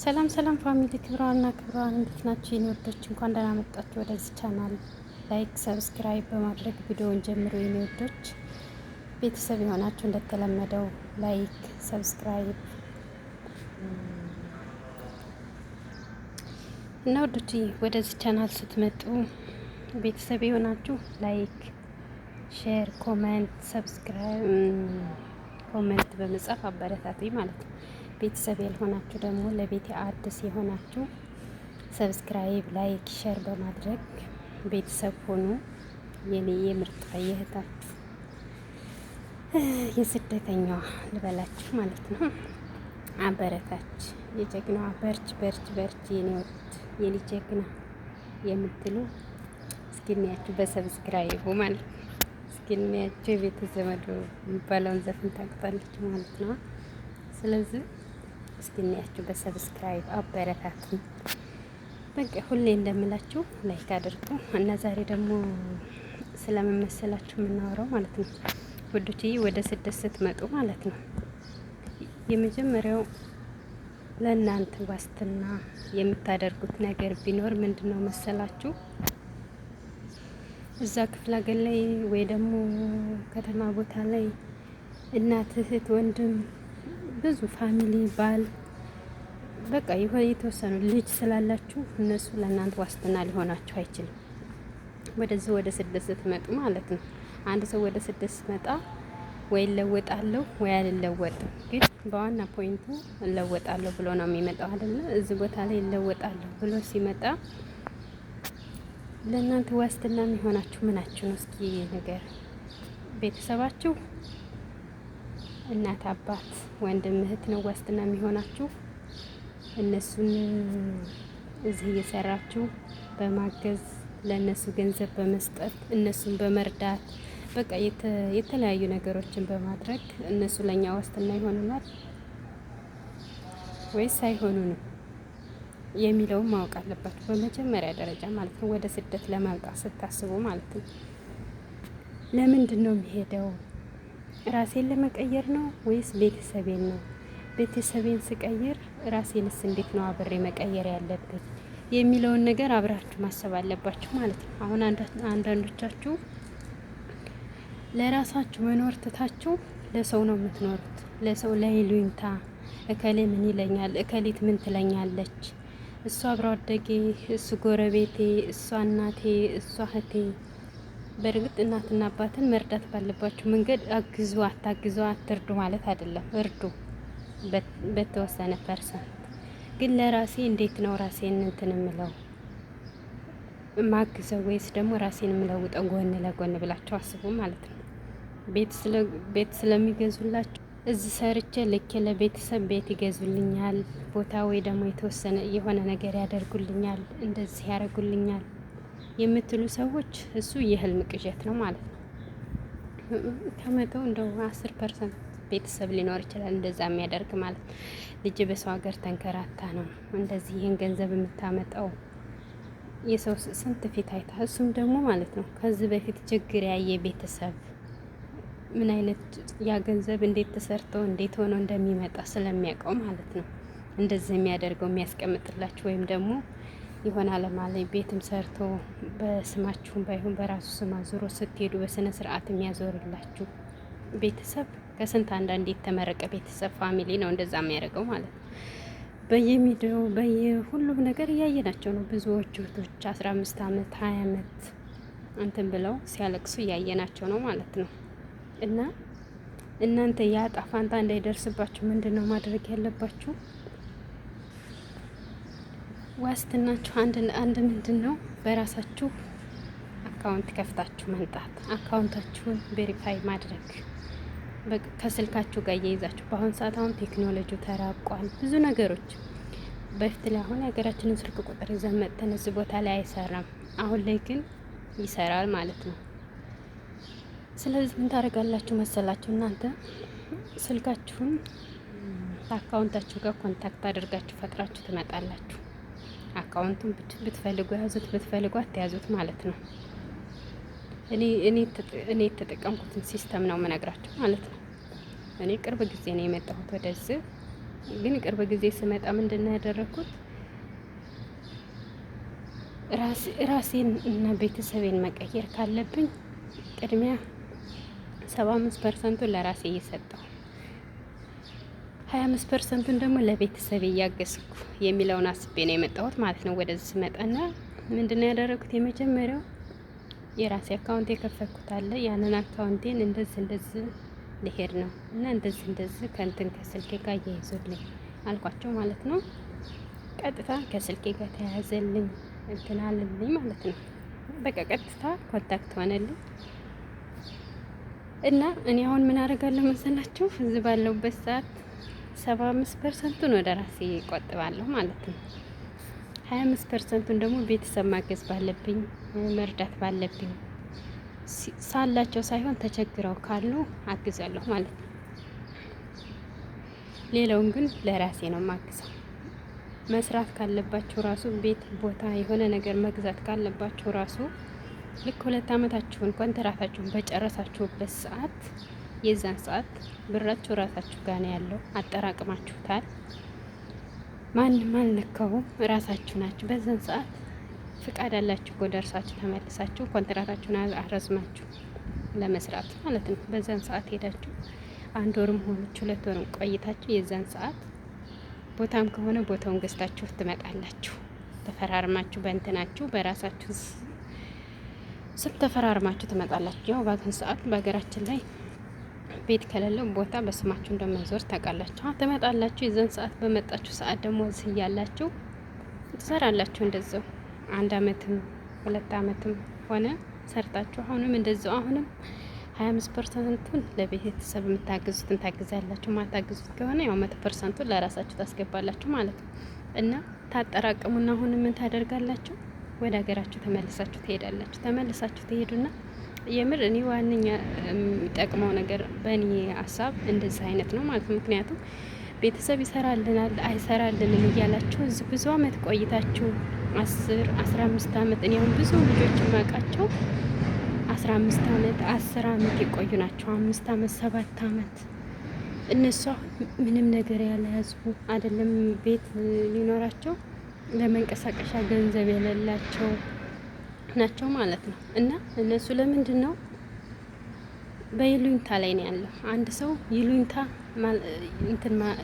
ሰላም ሰላም ፋሚሊ ክብሯንና ክብሯን እንዴት ናችሁ? የኔ ወዶች እንኳን ደህና መጣችሁ ወደዚህ ቻናል። ላይክ ሰብስክራይብ በማድረግ ቪዲዮውን ጀምሮ የኔ ወዶች ቤተሰብ የሆናችሁ እንደተለመደው ላይክ ሰብስክራይብ እና ወዶች ወደዚህ ቻናል ስትመጡ ቤተሰብ የሆናችሁ ላይክ ሼር ኮሜንት ሰብስክራይብ ኮሜንት በመጻፍ አበረታቱኝ ማለት ነው። ቤተሰብ ያልሆናችሁ ደግሞ ለቤቴ አዲስ የሆናችሁ ሰብስክራይብ ላይክ ሼር በማድረግ ቤተሰብ ሆኑ። የኔ የምርጥ የእህታችሁ የስደተኛዋ ልበላችሁ ማለት ነው። አበረታች የጀግናዋ በርች በርች በርች የኔ ወድ የኔ ጀግና የምትሉ እስኪንያችሁ በሰብስክራይቡ ማለት ነው። እስኪንያችሁ የቤተ ዘመዱ የሚባለውን ዘፈን ታውቃላችሁ ማለት ነው። ስለዚህ እስኪንያችሁ በሰብስክራይብ አበረታቱ። በቃ ሁሌ እንደምላችሁ ላይክ አድርጉ እና ዛሬ ደግሞ ስለመመሰላችሁ የምናወራው ማለት ነው ውዶቼ፣ ወደ ስደት ስትመጡ ማለት ነው የመጀመሪያው ለእናንተ ዋስትና የምታደርጉት ነገር ቢኖር ምንድን ነው መሰላችሁ? እዛ ክፍለ ሀገር ላይ ወይ ደግሞ ከተማ ቦታ ላይ እናት፣ እህት፣ ወንድም ብዙ ፋሚሊ ባል በቃ የተወሰኑ ልጅ ስላላችሁ እነሱ ለእናንተ ዋስትና ሊሆናችሁ አይችልም። ወደዚህ ወደ ስደት ስትመጡ ማለት ነው። አንድ ሰው ወደ ስደት ሲመጣ ወይ እለወጣለሁ ወይ አልለወጥም፣ ግን በዋና ፖይንቱ እለወጣለሁ ብሎ ነው የሚመጣው አይደለ? እዚህ ቦታ ላይ እለወጣለሁ ብሎ ሲመጣ ለእናንተ ዋስትና የሚሆናችሁ ምናችሁ ነው? እስኪ ነገር ቤተሰባችሁ እናት፣ አባት፣ ወንድም፣ እህት ነው ዋስትና የሚሆናችሁ። እነሱን እዚህ እየሰራችሁ በማገዝ ለእነሱ ገንዘብ በመስጠት እነሱን በመርዳት በቃ የተለያዩ ነገሮችን በማድረግ እነሱ ለእኛ ዋስትና ይሆኑናል ወይስ አይሆኑንም የሚለውን ማወቅ አለባችሁ በመጀመሪያ ደረጃ ማለት ነው። ወደ ስደት ለመምጣት ስታስቡ ማለት ነው። ለምንድን ነው የሚሄደው? ራሴን ለመቀየር ነው ወይስ ቤተሰቤን ነው? ቤተሰቤን ስቀይር ራሴንስ እንዴት ነው አብሬ መቀየር ያለብኝ የሚለውን ነገር አብራችሁ ማሰብ አለባችሁ ማለት ነው። አሁን አንዳንዶቻችሁ ለራሳችሁ መኖር ትታችሁ ለሰው ነው የምትኖሩት። ለሰው ለይሉኝታ እከሌ ምን ይለኛል፣ እከሊት ምን ትለኛለች፣ እሷ አብሮ አደጌ፣ እሱ ጎረቤቴ፣ እሷ እናቴ፣ እሷ እህቴ። በእርግጥ እናትና አባትን መርዳት ባለባችሁ መንገድ አግዙ፣ አታግዙ፣ አትርዱ ማለት አይደለም። እርዱ በተወሰነ ፐርሰንት። ግን ለራሴ እንዴት ነው ራሴን እንትን የምለው ማግዘው ወይስ ደግሞ ራሴን የምለውጠው ጎን ለጎን ብላችሁ አስቡ ማለት ነው። ቤት ስለሚገዙላችሁ እዚህ ሰርቼ ልኬ ለቤተሰብ ቤት ይገዙልኛል፣ ቦታ ወይ ደግሞ የተወሰነ የሆነ ነገር ያደርጉልኛል፣ እንደዚህ ያደርጉልኛል የምትሉ ሰዎች እሱ የህልም ቅዠት ነው ማለት ነው። ከመተው እንደው 10% ቤተሰብ ሊኖር ይችላል እንደዛ የሚያደርግ ማለት ነው። ልጅ በሰው ሀገር ተንከራታ ነው እንደዚህ ይህን ገንዘብ የምታመጣው የሰው ስንት ፊት አይታ፣ እሱም ደግሞ ማለት ነው ከዚህ በፊት ችግር ያየ ቤተሰብ ምን አይነት ያ ገንዘብ እንዴት ተሰርቶ እንዴት ሆኖ እንደሚመጣ ስለሚያውቀው ማለት ነው እንደዚህ የሚያደርገው የሚያስቀምጥላችሁ። ወይም ደግሞ የሆነ አለማ ላይ ቤትም ሰርቶ በስማችሁም ባይሆን በራሱ ስም አዙሮ ስትሄዱ በስነ ስርዓት የሚያዞርላችሁ ቤተሰብ ከስንት አንዳንድ የተመረቀ ቤተሰብ ፋሚሊ ነው እንደዛ የሚያደርገው ማለት ነው። በየሚዲያው በየሁሉም ነገር እያየናቸው ነው። ብዙዎቹ እህቶች 15 ዓመት 20 ዓመት እንትን ብለው ሲያለቅሱ እያየናቸው ነው ማለት ነው። እና እናንተ ያ ዕጣ ፈንታ እንዳይደርስባችሁ ምንድን ነው ማድረግ ያለባችሁ? ዋስትናችሁ አንድ ምንድን ነው? በራሳችሁ አካውንት ከፍታችሁ መምጣት፣ አካውንታችሁን ቬሪፋይ ማድረግ ከስልካችሁ ጋር እየይዛችሁ። በአሁን ሰዓት አሁን ቴክኖሎጂው ተራቋል፣ ብዙ ነገሮች በፊት ላይ አሁን የሀገራችንን ስልክ ቁጥር ይዘን መጥተን እዚህ ቦታ ላይ አይሰራም። አሁን ላይ ግን ይሰራል ማለት ነው። ስለዚህ ምን ታደርጋላችሁ መሰላችሁ? እናንተ ስልካችሁን ከአካውንታችሁ ጋር ኮንታክት አድርጋችሁ ፈጥራችሁ ትመጣላችሁ። አካውንቱን ብትፈልጉ ያዙት፣ ብትፈልጉ አትያዙት ማለት ነው። እኔ የተጠቀምኩትን ሲስተም ነው የምነግራችሁ ማለት ነው። እኔ ቅርብ ጊዜ ነው የመጣሁት ወደዚህ ግን ቅርብ ጊዜ ስመጣ ምንድን ነው ያደረኩት? ራሴን እና ቤተሰቤን መቀየር ካለብኝ ቅድሚያ 75% ለራሴ እየሰጠሁ 25%ን ደግሞ ለቤተሰቤ እያገዝኩ የሚለውን አስቤ ነው የመጣሁት ማለት ነው። ወደዚህ ስመጣና ምንድነው ያደረኩት? የመጀመሪያው የራሴ አካውንት የከፈትኩት አለ። ያንን አካውንቴን እንደዚህ ልሄድ ነው እና እንደዚህ ከእንትን ከስልኬ ጋር እያይዞልኝ አልኳቸው ማለት ነው። ቀጥታ ከስልኬ ጋር ተያያዘልኝ እንትን አለልኝ ማለት ነው። በቃ ቀጥታ ኮንታክት ሆነልኝ እና እኔ አሁን ምን አደርጋለሁ መሰላችሁ? እዚህ ባለውበት ሰዓት 75%ን ወደ ራሴ ቆጥባለሁ ማለት ነው። 25%ን ደግሞ ቤተሰብ ማገዝ ባለብኝ መርዳት ባለብኝ ሳላቸው ሳይሆን ተቸግረው ካሉ አግዛለሁ ማለት ነው። ሌላውን ግን ለራሴ ነው ማግዘው። መስራት ካለባችሁ ራሱ ቤት ቦታ የሆነ ነገር መግዛት ካለባችሁ ራሱ ልክ 2 አመታችሁን ኮንትራታችሁን በጨረሳችሁበት ሰዓት የዛን ሰዓት ብራችሁ ራሳችሁ ጋር ነው ያለው። አጠራቅማችሁታል። ማንም አልነካውም። ራሳችሁ ናችሁ። በዛን ሰዓት ፍቃድ አላችሁ እኮ ደርሳችሁ ተመልሳችሁ ኮንትራታችሁን አረዝማችሁ ለመስራት ማለት ነው። በዛን ሰዓት ሄዳችሁ 1 ወርም ሆነች 2 ወርም ቆይታችሁ የዛን ሰዓት ቦታም ከሆነ ቦታውን ገዝታችሁ ትመጣላችሁ። ተፈራርማችሁ በእንትናችሁ በራሳችሁ ስትፈራርማችሁ ትመጣላችሁ። ያው ባገን ሰዓት በሀገራችን ላይ ቤት ከሌለው ቦታ በስማችሁ እንደማይዞር ታውቃላችሁ። ትመጣላችሁ። የዛን ሰዓት በመጣችሁ ሰዓት ደግሞ እዚህ እያላችሁ ትሰራላችሁ። እንደዛው 1 አመትም 2 አመትም ሆነ ሰርታችሁ አሁንም እንደዛው አሁንም 25%ን ለቤተሰብ የምታግዙትን ታግዛላችሁ። ማታግዙት ከሆነ ያው 100%ን ለራሳችሁ ታስገባላችሁ ማለት ነው። እና ታጠራቅሙና አሁን ምን ታደርጋላችሁ? ወደ ሀገራችሁ ተመልሳችሁ ትሄዳላችሁ። ተመልሳችሁ ትሄዱና የምር እኔ ዋነኛ የሚጠቅመው ነገር በእኔ ሀሳብ እንደዚህ አይነት ነው ማለት ነው። ምክንያቱም ቤተሰብ ይሰራልናል አይሰራልንም እያላችሁ እዚህ ብዙ አመት ቆይታችሁ 10 15 አመት እኔ አሁን ብዙ ልጆች ማውቃቸው 15 አመት 10 አመት የቆዩ ናቸው። 5 አመት 7 አመት እነሱ ምንም ነገር ያልያዙ አይደለም ቤት ሊኖራቸው ለመንቀሳቀሻ ገንዘብ የሌላቸው ናቸው ማለት ነው። እና እነሱ ለምንድን ነው በይሉኝታ ላይ ነው ያለው። አንድ ሰው ይሉኝታ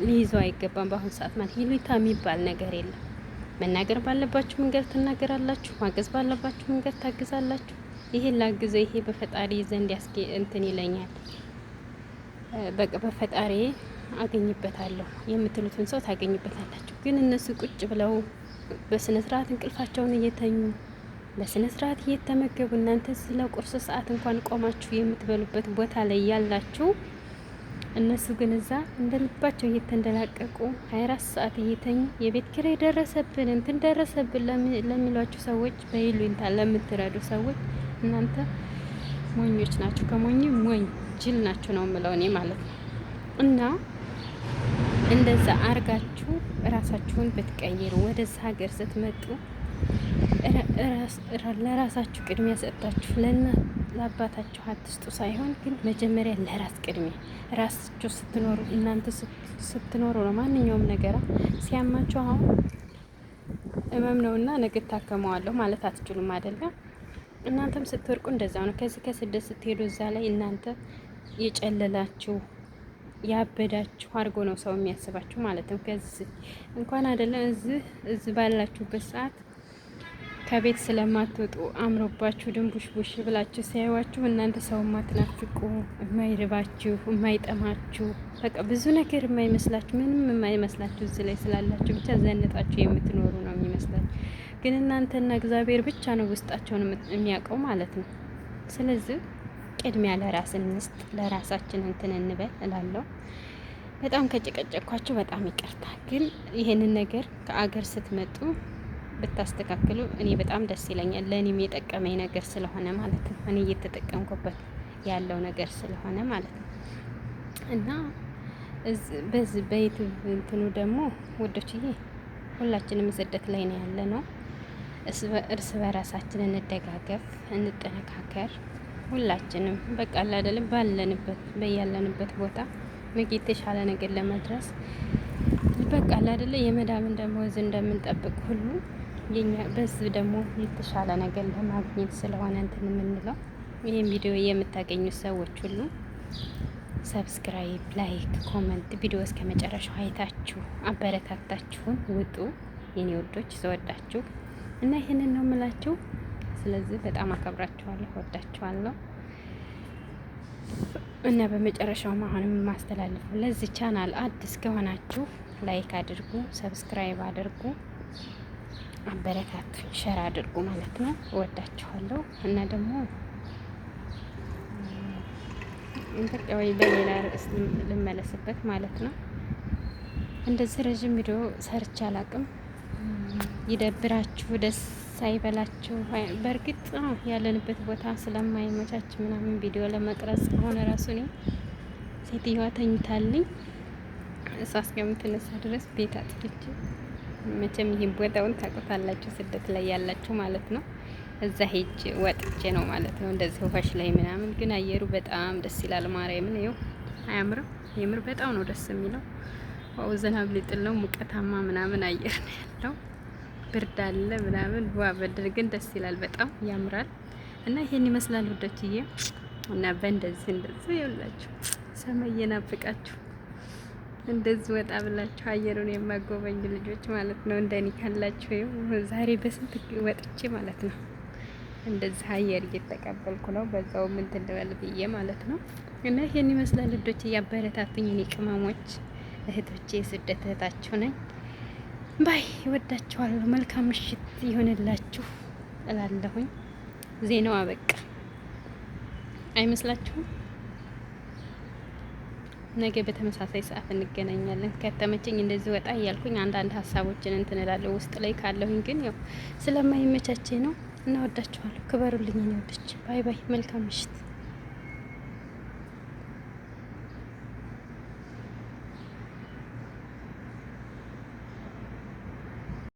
ሊይዘው አይገባም። በአሁኑ ሰዓት ማለት ይሉኝታ የሚባል ነገር የለም። መናገር ባለባችሁ መንገድ ትናገራላችሁ፣ ማገዝ ባለባችሁ መንገድ ታግዛላችሁ። ይሄን ላግዘው ይሄ በፈጣሪ ዘንድ እንትን ይለኛል፣ በቃ በፈጣሪ አገኝበታለሁ የምትሉትን ሰው ታገኝበታላችሁ። ግን እነሱ ቁጭ ብለው በስነ ስርዓት እንቅልፋቸውን እየተኙ በስነ ስርዓት እየተመገቡ እናንተ ስለ ቁርስ ሰዓት እንኳን ቆማችሁ የምትበሉበት ቦታ ላይ ያላችሁ፣ እነሱ ግን እዛ እንደልባቸው እየተንደላቀቁ 24 ሰዓት እየተኙ የቤት ኪራይ ደረሰብን እንትን ደረሰብን ለሚሏችሁ ሰዎች በይሉኝታ ለምትረዱ ሰዎች እናንተ ሞኞች ናችሁ። ከሞኝ ሞኝ ጅል ናችሁ ነው የምለው እኔ ማለት ነው። እና እንደዛ አርጋችሁ ራሳችሁን ብትቀይሩ ወደዛ ሀገር ስትመጡ ለራሳችሁ ቅድሚያ ሰጣችሁ ለአባታችሁ አትስጡ ሳይሆን ግን መጀመሪያ ለራስ ቅድሚያ ራሳችሁ ስትኖሩ እናንተ ስትኖሩ ነው ማንኛውም ነገር ሲያማችሁ። አሁን እመም ነውና ነገ ታከመዋለሁ ማለት አትችሉም አይደለም። እናንተም ስትወርቁ እንደዛው ነው። ከዚህ ከስደት ስትሄዱ እዛ ላይ እናንተ የጨለላችሁ ያበዳችሁ አድርጎ ነው ሰው የሚያስባችሁ ማለት ነው። ከዚህ እንኳን አይደለም እዚህ ባላችሁበት ሰዓት ከቤት ስለማትወጡ አምሮባችሁ ድንቡሽቡሽ ብላችሁ ሲያዩዋችሁ እናንተ ሰው ማትናፍቁ፣ የማይርባችሁ፣ የማይጠማችሁ በቃ ብዙ ነገር የማይመስላችሁ ምንም የማይመስላችሁ እዚህ ላይ ስላላችሁ ብቻ ዘንጣችሁ የምትኖሩ ነው የሚመስላችሁ። ግን እናንተና እግዚአብሔር ብቻ ነው ውስጣቸውን የሚያውቀው ማለት ነው። ስለዚህ ቅድሚያ ለራስ እንስጥ፣ ለራሳችን እንትን እንበል እላለሁ። በጣም ከጨቀጨኳችሁ በጣም ይቅርታል። ግን ይሄንን ነገር ከአገር ስትመጡ ብታስተካክሉ እኔ በጣም ደስ ይለኛል። ለእኔም የጠቀመኝ ነገር ስለሆነ ማለት ነው። እኔ እየተጠቀምኩበት ያለው ነገር ስለሆነ ማለት ነው። እና በዚህ በዩቲዩብ እንትኑ ደግሞ ወዶችዬ ሁላችንም ስደት ላይ ነው ያለ ነው። እርስ በራሳችን እንደጋገፍ፣ እንጠነካከር። ሁላችንም በቃ አይደለም ባለንበት በያለንበት ቦታ ነገ የተሻለ ነገር ለመድረስ በቃ አይደለ የመዳምን ደሞዝ እንደምንጠብቅ ሁሉ የኛ በዚህ ደግሞ የተሻለ ነገር ለማግኘት ስለሆነ እንትን የምንለው ይህን ቪዲዮ የምታገኙት ሰዎች ሁሉ ሰብስክራይብ፣ ላይክ፣ ኮመንት ቪዲዮ እስከ መጨረሻው አይታችሁ አበረታታችሁን ውጡ የኔ ወዶች ስወዳችሁ እና ይህንን ነው የምላችሁ። ስለዚህ በጣም አከብራችኋለሁ፣ ወዳችኋለሁ እና በመጨረሻውም አሁንም ማስተላለፉ ለዚህ ቻናል አዲስ ከሆናችሁ ላይክ አድርጉ፣ ሰብስክራይብ አድርጉ፣ አበረታቱ፣ ሸር አድርጉ ማለት ነው። እወዳችኋለሁ እና ደግሞ ወይ በሌላ ርዕስ ልመለስበት ማለት ነው። እንደዚህ ረዥም ቪዲዮ ሰርቼ አላቅም። ይደብራችሁ፣ ደስ ሳይበላችሁ። በእርግጥ ያለንበት ቦታ ስለማይመቻች ምናምን ቪዲዮ ለመቅረጽ ከሆነ ራሱ እኔ ሴትዮዋ ተኝታልኝ እሷ እስከምትነሳ ድረስ ቤት አጥፍቼ፣ መቼም ይሄን ቦታውን ታውቁታላችሁ ስደት ላይ ያላችሁ ማለት ነው። እዛ ሄጅ ወጥቼ ነው ማለት ነው። እንደዚህ ውሃሽ ላይ ምናምን ግን አየሩ በጣም ደስ ይላል። ማርያምን ይኸው አያምርም? የምር በጣም ነው ደስ የሚለው። ዋው ዝናብ ሊጥል ነው፣ ሙቀታማ ምናምን አየር ነው ያለው፣ ብርድ አለ ምናምን። ዋ በድር ግን ደስ ይላል፣ በጣም ያምራል። እና ይሄን ይመስላል ውዶችዬ። እና በእንደዚህ እንደዚህ ይኸውላችሁ ሰማይ የናፍቃችሁ እንደዚህ ወጣ ብላችሁ አየሩን የማጎበኝ ልጆች ማለት ነው እንደኔ ካላችሁ ይኸው ዛሬ በስንት ወጥቼ ማለት ነው እንደዚህ አየር እየተቀበልኩ ነው። በዛው ምን ትልበል ብዬ ማለት ነው። እና ይሄን ይመስላል ልጆች እያበረታቱኝ እኔ ቅመሞች እህቶቼ፣ ስደት እህታችሁ ነኝ። ባይ ወዳችኋለሁ። መልካም ምሽት ይሆንላችሁ እላለሁኝ። ዜናው አበቃ አይመስላችሁም? ነገ በተመሳሳይ ሰዓት እንገናኛለን። ከተመቸኝ እንደዚህ ወጣ እያልኩኝ አንዳንድ ሀሳቦችን እንትን እላለሁ ውስጥ ላይ ካለሁኝ፣ ግን ያው ስለማይመቻቼ ነው። እና ወዳችኋለሁ። ክበሩልኝ ነው። ባይ ባይ። መልካም ምሽት